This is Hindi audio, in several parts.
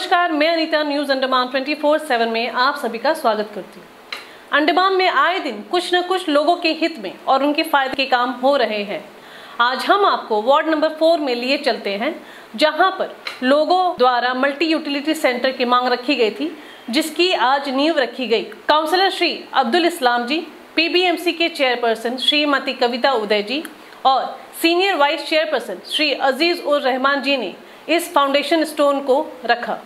नमस्कार, मैं अनीता न्यूज़ अंडमान 24/7 में आप सभी का स्वागत करती हूँ। अंडमान में आए दिन कुछ न कुछ लोगों के हित में और उनके फायदे के काम हो रहे हैं। आज हम आपको वार्ड नंबर 4 में लिए चलते हैं, जहां पर लोगों द्वारा मल्टी यूटिलिटी सेंटर की मांग रखी गई थी, जिसकी आज नींव रखी गई। काउंसलर श्री अब्दुल इस्लाम जी, पीबीएमसी के चेयरपर्सन श्रीमती कविता उदय जी और सीनियर वाइस चेयरपर्सन श्री अजीज उर रहमान जी ने इस फाउंडेशन स्टोन को रखा।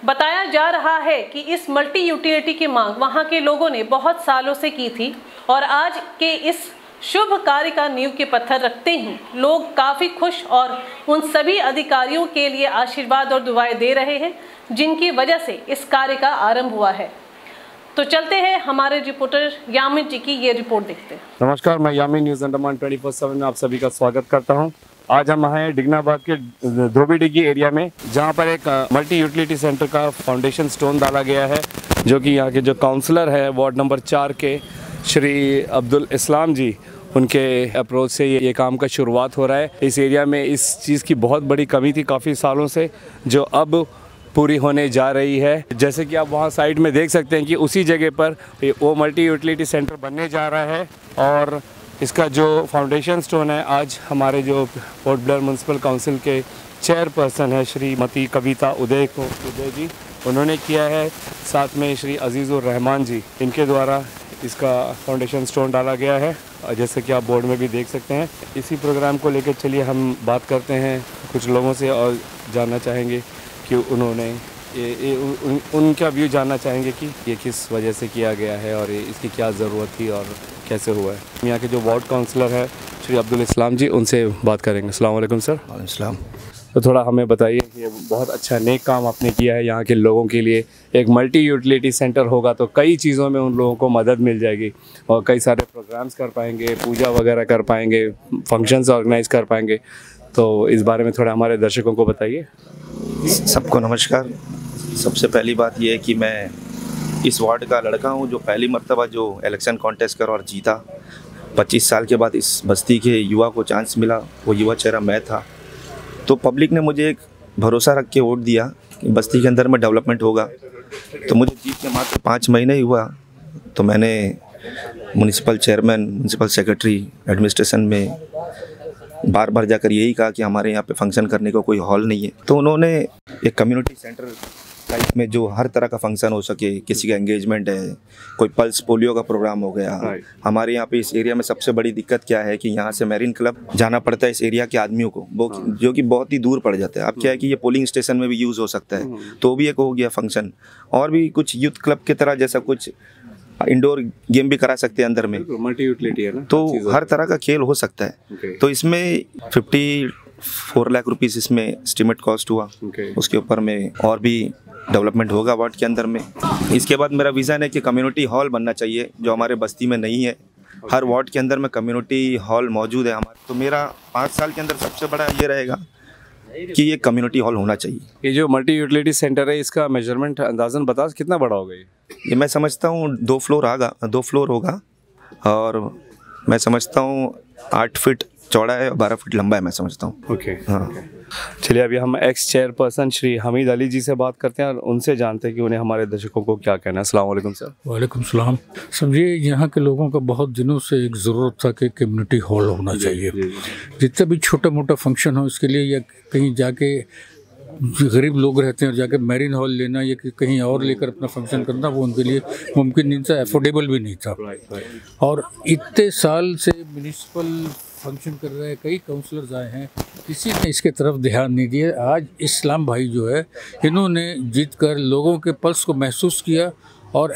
बताया जा रहा है कि इस मल्टी यूटिलिटी की मांग वहां के लोगों ने बहुत सालों से की थी और आज के इस शुभ कार्य का नींव के पत्थर रखते ही लोग काफ़ी खुश और उन सभी अधिकारियों के लिए आशीर्वाद और दुआएं दे रहे हैं, जिनकी वजह से इस कार्य का आरंभ हुआ है। तो चलते हैं, हमारे रिपोर्टर यामिन जी की ये रिपोर्ट देखते हैं। नमस्कार, मैं यामिन न्यूज़ अंडमान 24/7 में आप सभी का स्वागत करता हूं। आज हम आए हैं डिगनाबाद के धोबीडिगी एरिया में, जहां पर एक मल्टी यूटिलिटी सेंटर का फाउंडेशन स्टोन डाला गया है, जो कि यहां के जो काउंसलर है वार्ड नंबर 4 के श्री अब्दुल इस्लाम जी, उनके अप्रोच से ये काम का शुरुआत हो रहा है। इस एरिया में इस चीज़ की बहुत बड़ी कमी थी काफ़ी सालों से, जो अब पूरी होने जा रही है। जैसे कि आप वहाँ साइड में देख सकते हैं कि उसी जगह पर वो मल्टी यूटिलिटी सेंटर बनने जा रहा है और इसका जो फाउंडेशन स्टोन है आज हमारे जो पोर्ट ब्लेयर म्यूनसिपल काउंसिल के चेयरपर्सन है श्रीमती कविता उदय जी, उन्होंने किया है। साथ में श्री अजीज उर रहमान जी, इनके द्वारा इसका फाउंडेशन स्टोन डाला गया है, जैसे कि आप बोर्ड में भी देख सकते हैं। इसी प्रोग्राम को लेकर चलिए हम बात करते हैं कुछ लोगों से और जानना चाहेंगे कि उन्होंने उनका व्यू जानना चाहेंगे कि ये किस वजह से किया गया है और इसकी क्या ज़रूरत थी और कैसे हुआ है। यहाँ के जो वार्ड काउंसलर है श्री अब्दुल इस्लाम जी, उनसे बात करेंगे। अस्सलाम वालेकुम सर। वालेकुम। तो थोड़ा हमें बताइए कि बहुत अच्छा नेक काम आपने किया है यहाँ के लोगों के लिए। एक मल्टी यूटिलिटी सेंटर होगा तो कई चीज़ों में उन लोगों को मदद मिल जाएगी और कई सारे प्रोग्राम्स कर पाएंगे, पूजा वगैरह कर पाएंगे, फंक्शंस ऑर्गेनाइज कर पाएंगे। तो इस बारे में थोड़ा हमारे दर्शकों को बताइए। सबको नमस्कार। सबसे पहली बात यह है कि मैं इस वार्ड का लड़का हूं, जो पहली मर्तबा जो इलेक्शन कॉन्टेस्ट कर और जीता। 25 साल के बाद इस बस्ती के युवा को चांस मिला, वो युवा चेहरा मैं था। तो पब्लिक ने मुझे एक भरोसा रख के वोट दिया कि बस्ती के अंदर में डेवलपमेंट होगा। तो मुझे जीत के मात्र 5 महीने ही हुआ, तो मैंने municipal chairman, municipal secretary, administration में बार बार जाकर यही कहा कि हमारे यहाँ पे फंक्शन करने का कोई हॉल नहीं है। तो उन्होंने एक कम्युनिटी सेंटर टाइप में जो हर तरह का फंक्शन हो सके, किसी का एंगेजमेंट है, कोई पल्स पोलियो का प्रोग्राम हो गया। हमारे यहाँ पे इस एरिया में सबसे बड़ी दिक्कत क्या है कि यहाँ से मैरीन क्लब जाना पड़ता है इस एरिया के आदमियों को, जो कि बहुत ही दूर पड़ जाता है। अब क्या है कि ये पोलिंग स्टेशन में भी यूज़ हो सकता है, तो भी एक हो गया फंक्शन। और भी कुछ यूथ क्लब की तरह जैसा कुछ इंडोर गेम भी करा सकते हैं अंदर में, मल्टी यूटिलिटी है ना, तो हर तरह का खेल हो सकता है। तो इसमें 54 लाख रुपीस इसमें एस्टिमेट कॉस्ट हुआ। उसके ऊपर में और भी डेवलपमेंट होगा वार्ड के अंदर में। इसके बाद मेरा विज़न है कि कम्युनिटी हॉल बनना चाहिए, जो हमारे बस्ती में नहीं है। हर वार्ड के अंदर में कम्युनिटी हॉल मौजूद है हमारे। तो मेरा 5 साल के अंदर सबसे बड़ा ये रहेगा कि ये कम्युनिटी हॉल होना चाहिए। ये जो मल्टी यूटिलिटी सेंटर है, इसका मेजरमेंट अंदाजन बता कितना बड़ा होगा? ये मैं समझता हूँ 2 फ्लोर होगा और मैं समझता हूँ 8 फीट चौड़ा है और 12 फीट लंबा है, मैं समझता हूँ। ओके, हाँ। चलिए, अभी हम एक्स चेयरपर्सन श्री हमीद अली जी से बात करते हैं और उनसे जानते हैं कि उन्हें हमारे दर्शकों को क्या कहना है। अस्सलाम वालेकुम सर। वालेकुम सलाम। समझिए, यहाँ के लोगों का बहुत दिनों से एक ज़रूरत था कि कम्युनिटी हॉल होना चाहिए। जितना भी छोटा मोटा फंक्शन हो, इसके लिए या कहीं जाके गरीब लोग रहते हैं और जाके मैरिन हॉल लेना या कहीं और लेकर अपना फंक्शन करना, वो उनके लिए मुमकिन नहीं था, अफोर्डेबल भी नहीं था। और इतने साल से म्यूनिसिपल फंक्शन कर रहे हैं, कई काउंसलर्स आए हैं, किसी ने इसके तरफ ध्यान नहीं दिया। आज इस्लाम भाई जो है, इन्होंने जीत कर लोगों के पल्स को महसूस किया और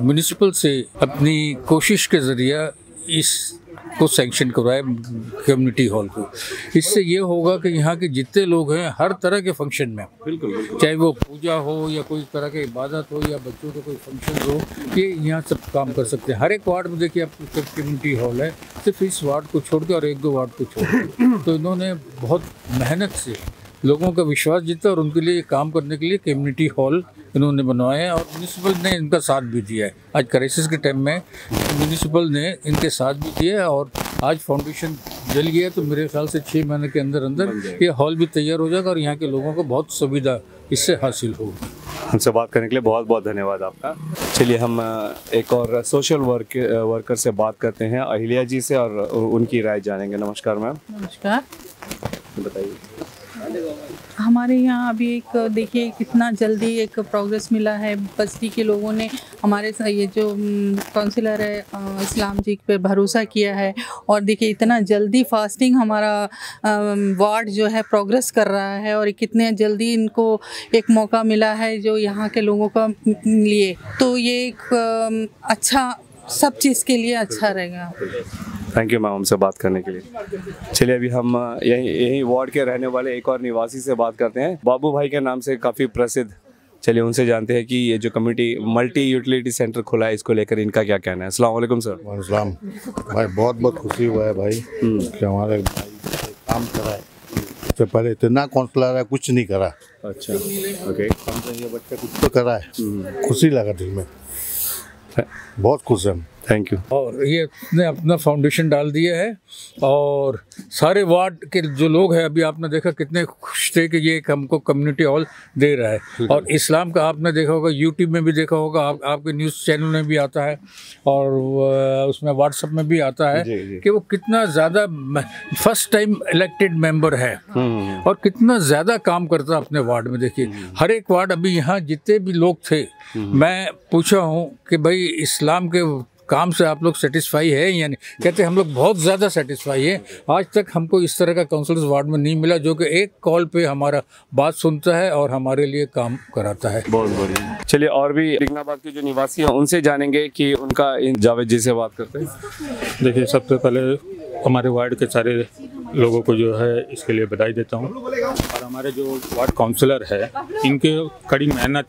म्यूनिसिपल से अपनी कोशिश के ज़रिए इसको सैंक्शन करवाए कम्युनिटी हॉल को। इससे ये होगा कि यहाँ के जितने लोग हैं, हर तरह के फंक्शन में, बिल्कुल, चाहे वो पूजा हो या कोई तरह की इबादत हो या बच्चों का कोई फंक्शन हो, ये यहाँ सब काम कर सकते हैं। हर एक वार्ड में देखिए आपको कम्युनिटी हॉल है, सिर्फ इस वार्ड को छोड़ के और 1-2 वार्ड को छोड़ के। तो इन्होंने बहुत मेहनत से लोगों का विश्वास जीता और उनके लिए काम करने के लिए कम्युनिटी हॉल इन्होंने बनवाए हैं और म्यूनिसिपल ने इनका साथ भी दिया है। आज क्राइसिस के टाइम में म्यूनिसिपल ने इनके साथ भी दिया है और आज फाउंडेशन जल गया, तो मेरे ख्याल से 6 महीने के अंदर अंदर ये हॉल भी तैयार हो जाएगा और यहाँ के लोगों को बहुत सुविधा इससे हासिल होगी। हमसे बात करने के लिए बहुत बहुत धन्यवाद आपका। चलिए हम एक और सोशल वर्कर से बात करते हैं, अहिल्या जी से, और उनकी राय जानेंगे। नमस्कार मैम। नमस्कार। बताइए। हमारे यहाँ अभी एक देखिए कितना जल्दी एक प्रोग्रेस मिला है। बस्ती के लोगों ने हमारे ये जो काउंसिलर है इस्लाम जी पे भरोसा किया है, और देखिए इतना जल्दी फास्टिंग हमारा वार्ड जो है प्रोग्रेस कर रहा है, और कितने जल्दी इनको एक मौका मिला है जो यहाँ के लोगों का लिए, तो ये एक अच्छा सब चीज़ के लिए अच्छा रहेगा। थैंक यू मैम हमसे बात करने के लिए। चलिए अभी हम यही वार्ड के रहने वाले एक और निवासी से बात करते हैं, बाबू भाई के नाम से काफ़ी प्रसिद्ध। चलिए उनसे जानते हैं कि ये जो कम्युनिटी मल्टी यूटिलिटी सेंटर खुला है, इसको लेकर इनका क्या कहना है। अस्सलाम वालेकुम सर। वालेकुम भाई, बहुत बहुत खुशी हुआ है भाई कि हमारे भाई काम करा है। इससे पहले इतना काउंसलर है, कुछ नहीं करा। अच्छा, ओके। ये बच्चा कुछ तो करा है, खुशी लगा दिल में, बहुत खुश है। Thank you. और ये ने अपना फाउंडेशन डाल दिया है, और सारे वार्ड के जो लोग हैं, अभी आपने देखा कितने खुश थे कि ये हमको कम्युनिटी हॉल दे रहा है। और इस्लाम का आपने देखा होगा, यूट्यूब में भी देखा होगा, आपके न्यूज़ चैनल में भी आता है, और उसमें व्हाट्सएप में भी आता है कि वो कितना ज़्यादा फर्स्ट टाइम इलेक्टेड मेंबर है और कितना ज़्यादा काम करता है अपने वार्ड में। देखिए हर एक वार्ड, अभी यहाँ जितने भी लोग थे, मैं पूछा हूँ कि भाई इस्लाम के काम से आप लोग सेटिस्फाई है या नहीं, कहते हम लोग बहुत ज़्यादा सेटिस्फाई है। आज तक हमको इस तरह का काउंसलर्स वार्ड में नहीं मिला जो कि एक कॉल पे हमारा बात सुनता है और हमारे लिए काम कराता है। बहुत बढ़िया। चलिए और भी डिगनाबाद के जो निवासी हैं उनसे जानेंगे कि उनका। जावेद जी से बात करते हैं। देखिए सबसे पहले हमारे वार्ड के सारे लोगों को जो है इसके लिए बधाई देता हूँ, और हमारे जो वार्ड काउंसलर है इनके कड़ी मेहनत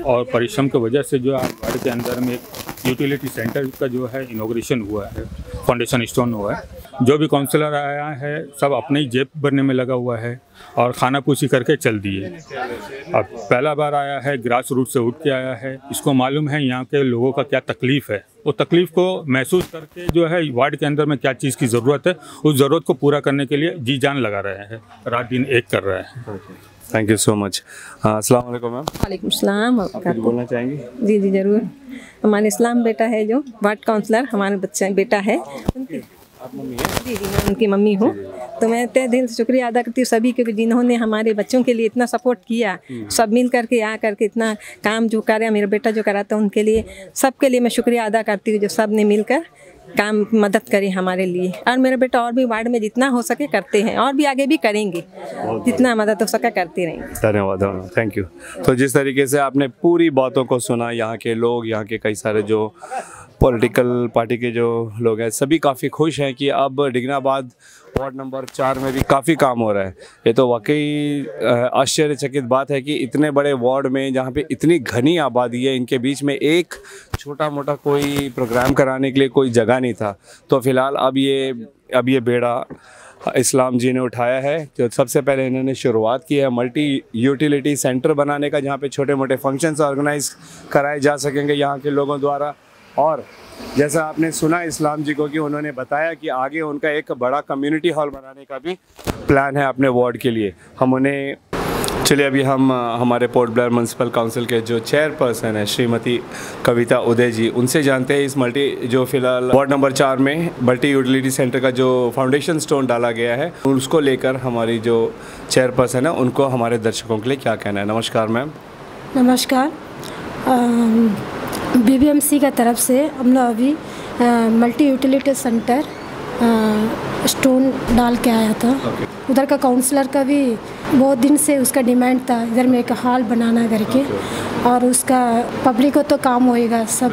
और परिश्रम की वजह से जो आज वार्ड के अंदर में एक यूटिलिटी सेंटर का जो है इनॉग्रेशन हुआ है, फाउंडेशन स्टोन हुआ है। जो भी काउंसलर आया है सब अपने ही जेब भरने में लगा हुआ है और खाना पूसी करके चल दिए। अब पहला बार आया है, ग्रास रूट से उठ के आया है, इसको मालूम है यहाँ के लोगों का क्या तकलीफ़ है। वो तकलीफ़ को महसूस करके जो है वार्ड के अंदर में क्या चीज़ की ज़रूरत है, उस ज़रूरत को पूरा करने के लिए जी जान लगा रहे हैं, रात दिन एक कर रहे हैं। Thank you so much. अस्सलाम वालेकुम मैम। वालेकुम सलाम। कुछ बोलना चाहेंगे? जी जी ज़रूर। हमारे इस्लाम बेटा है जो वार्ड काउंसलर, हमारे बच्चा बेटा है, उनकी आप मम्मी हैं? जी जी मैं उनकी मम्मी हूँ। तो मैं तहे दिल से शुक्रिया अदा करती हूँ सभी के जिन्होंने हमारे बच्चों के लिए इतना सपोर्ट किया। सब मिल करके आ करके इतना काम जो करे, मेरा बेटा जो कराता है उनके लिए, सबके लिए मैं शुक्रिया अदा करती हूँ जो सब ने मिलकर काम मदद करी हमारे लिए। और मेरा बेटा और भी वार्ड में जितना हो सके करते हैं, और भी आगे भी करेंगे, जितना मदद हो सके करते रहेंगे। धन्यवाद, थैंक यू। तो जिस तरीके से आपने पूरी बातों को सुना, यहाँ के लोग, यहाँ के कई सारे जो पॉलिटिकल पार्टी के जो लोग हैं, सभी काफ़ी खुश हैं कि अब डिगनाबाद वार्ड नंबर 4 में भी काफ़ी काम हो रहा है। ये तो वाकई आश्चर्यचकित बात है कि इतने बड़े वार्ड में, जहाँ पे इतनी घनी आबादी है, इनके बीच में एक छोटा मोटा कोई प्रोग्राम कराने के लिए कोई जगह नहीं था। तो फ़िलहाल अब ये बेड़ा इस्लाम जी ने उठाया है। तो सबसे पहले इन्होंने शुरुआत की है मल्टी यूटिलिटी सेंटर बनाने का, जहाँ पे छोटे मोटे फंक्शंस ऑर्गेनाइज कराए जा सकेंगे यहाँ के लोगों द्वारा। और जैसा आपने सुना इस्लाम जी को कि उन्होंने बताया कि आगे उनका एक बड़ा कम्युनिटी हॉल बनाने का भी प्लान है अपने वार्ड के लिए। हम उन्हें चलिए अभी हम हमारे पोर्ट ब्लेयर म्यूनसिपल काउंसिल के जो चेयरपर्सन है श्रीमती कविता उदय जी, उनसे जानते हैं इस जो फ़िलहाल वार्ड नंबर 4 में मल्टी यूटिलिटी सेंटर का जो फाउंडेशन स्टोन डाला गया है, उसको लेकर हमारी जो चेयरपर्सन है उनको हमारे दर्शकों के लिए क्या कहना है। नमस्कार मैम। नमस्कार। BBMC का तरफ से हम लोग अभी मल्टी यूटिलिटी सेंटर स्टोन डाल के आया था। उधर का काउंसलर का भी बहुत दिन से उसका डिमांड था इधर में एक हॉल बनाना करके, और उसका पब्लिक को तो काम होएगा, सब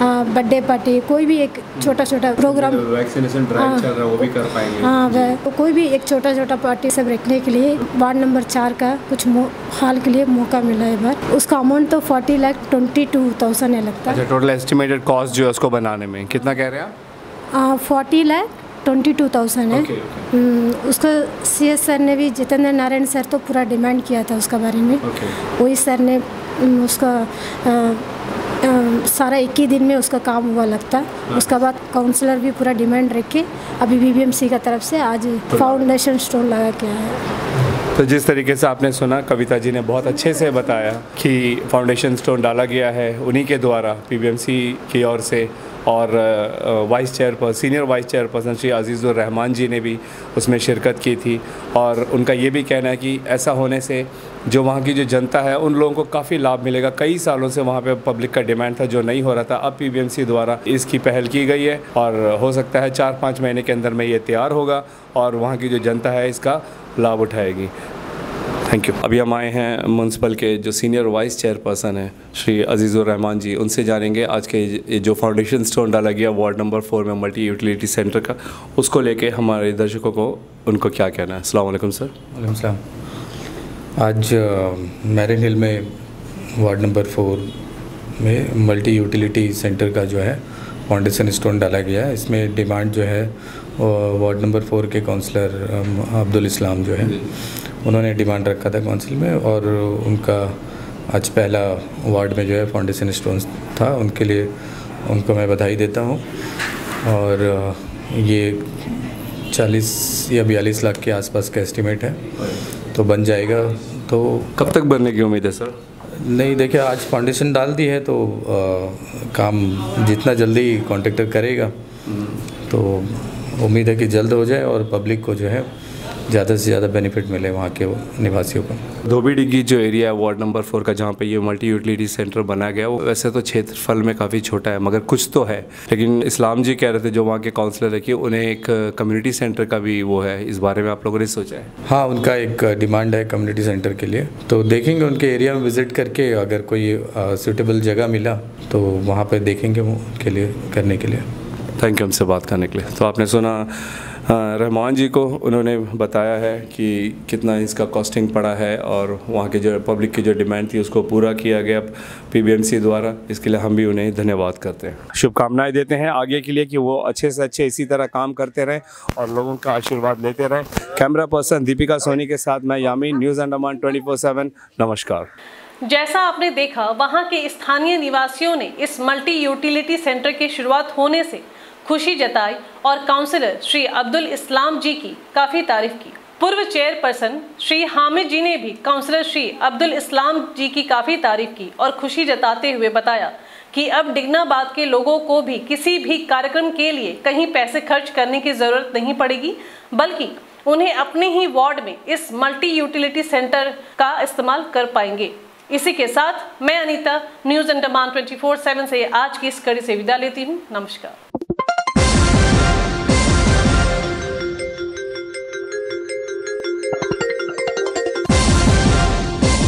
बर्थडे पार्टी, कोई भी एक छोटा छोटा प्रोग्राम, वैक्सीनेशन ड्राइव चल रहा है वो भी कर पाएंगे। हाँ, वह कोई भी एक छोटा छोटा पार्टी सब रखने के लिए वार्ड नंबर 4 का कुछ हॉल के लिए मौका मिला है बार। उसका अमाउंट तो 40,22,000 है लगता है। टोटल एस्टिमेटेड कॉस्ट जो है उसको बनाने में कितना कह रहे हैं आप? 40,22,000 है। उसका CS सर ने भी, जितेंद्र नारायण सर तो पूरा डिमांड किया था उसका बारे में। वही सर ने उसका सारा 21 दिन में उसका काम हुआ लगता। उसके बाद काउंसलर भी पूरा डिमांड रख के अभी BBMC का तरफ से आज फाउंडेशन स्टोन लगा के आया है। तो जिस तरीके से आपने सुना, कविता जी ने बहुत अच्छे से बताया कि फाउंडेशन स्टोन डाला गया है उन्हीं के द्वारा पीबीएमसी की ओर से, और senior vice chairperson Shri Azizur Rahman ji ने भी उसमें शिरकत की थी। और उनका ये भी कहना है कि ऐसा होने से जो वहाँ की जो जनता है उन लोगों को काफ़ी लाभ मिलेगा। कई सालों से वहाँ पे पब्लिक का डिमांड था जो नहीं हो रहा था, अब पीबीएमसी द्वारा इसकी पहल की गई है और हो सकता है 4-5 महीने के अंदर में ये तैयार होगा और वहाँ की जो जनता है इसका लाभ उठाएगी। Thank you. अभी हम आए हैं म्यूनसिपल के जो सीनियर वाइस चेयरपर्सन हैं श्री अजीज़ुर रहमान जी, उनसे जानेंगे आज के जो फाउंडेशन स्टोन डाला गया वार्ड नंबर 4 में मल्टी यूटिलिटी सेंटर का, उसको लेके हमारे दर्शकों को उनको क्या कहना है। अस्सलाम वालेकुम सर। वालेकुम सलाम। आज मैरिन हिल में वार्ड नंबर 4 में मल्टी यूटिलिटी सेंटर का जो है फाउंडेशन स्टोन डाला गया है। इसमें डिमांड जो है वार्ड नंबर 4 के काउंसलर अब्दुल इस्लाम जो है उन्होंने डिमांड रखा था काउंसिल में, और उनका आज पहला वार्ड में जो है फाउंडेशन स्टोन था। उनके लिए उनको मैं बधाई देता हूँ। और ये 40 या 42 लाख के आसपास का एस्टिमेट है, तो बन जाएगा। तो कब तक बनने की उम्मीद है सर? नहीं, देखिए आज फाउंडेशन डाल दी है तो काम जितना जल्दी कॉन्ट्रैक्टर करेगा तो उम्मीद है कि जल्द हो जाए और पब्लिक को जो है ज़्यादा से ज़्यादा बेनिफिट मिले वहाँ के निवासियों को। धोबी डिग्गी जो एरिया है वार्ड नंबर 4 का, जहाँ पे ये मल्टी यूटिलिटी सेंटर बनाया गया, वो वैसे तो क्षेत्रफल में काफ़ी छोटा है मगर कुछ तो है। लेकिन इस्लाम जी कह रहे थे जो वहाँ के काउंसलर है कि उन्हें एक कम्युनिटी सेंटर का भी वो है, इस बारे में आप लोगों ने सोचा है? हाँ, उनका एक डिमांड है कम्युनिटी सेंटर के लिए, तो देखेंगे उनके एरिया में विज़िट करके अगर कोई सूटेबल जगह मिला तो वहाँ पर देखेंगे उनके लिए करने के लिए। थैंक यू हमसे बात करने के लिए। तो आपने सुना रहमान जी को, उन्होंने बताया है कि कितना इसका कॉस्टिंग पड़ा है और वहाँ के जो पब्लिक की जो डिमांड थी उसको पूरा किया गया पीबीएमसी द्वारा। इसके लिए हम भी उन्हें धन्यवाद करते हैं, शुभकामनाएं देते हैं आगे के लिए कि वो अच्छे से अच्छे इसी तरह काम करते रहें और लोगों का आशीर्वाद लेते रहें। कैमरा पर्सन दीपिका सोनी के साथ मैं यामीन, न्यूज़ अंडमान 24/7। नमस्कार। जैसा आपने देखा, वहाँ के स्थानीय निवासियों ने इस मल्टी यूटिलिटी सेंटर की शुरुआत होने से खुशी जताई और काउंसलर श्री अब्दुल इस्लाम जी की काफ़ी तारीफ की। पूर्व चेयरपर्सन श्री हामिद जी ने भी काउंसलर श्री अब्दुल इस्लाम जी की काफ़ी तारीफ की और खुशी जताते हुए बताया कि अब डिगनाबाद के लोगों को भी किसी भी कार्यक्रम के लिए कहीं पैसे खर्च करने की ज़रूरत नहीं पड़ेगी, बल्कि उन्हें अपने ही वार्ड में इस मल्टी यूटिलिटी सेंटर का इस्तेमाल कर पाएंगे। इसी के साथ मैं अनीता, न्यूज़ अंडमान 24/7 से आज की इस कड़ी से विदा लेती हूँ। नमस्कार।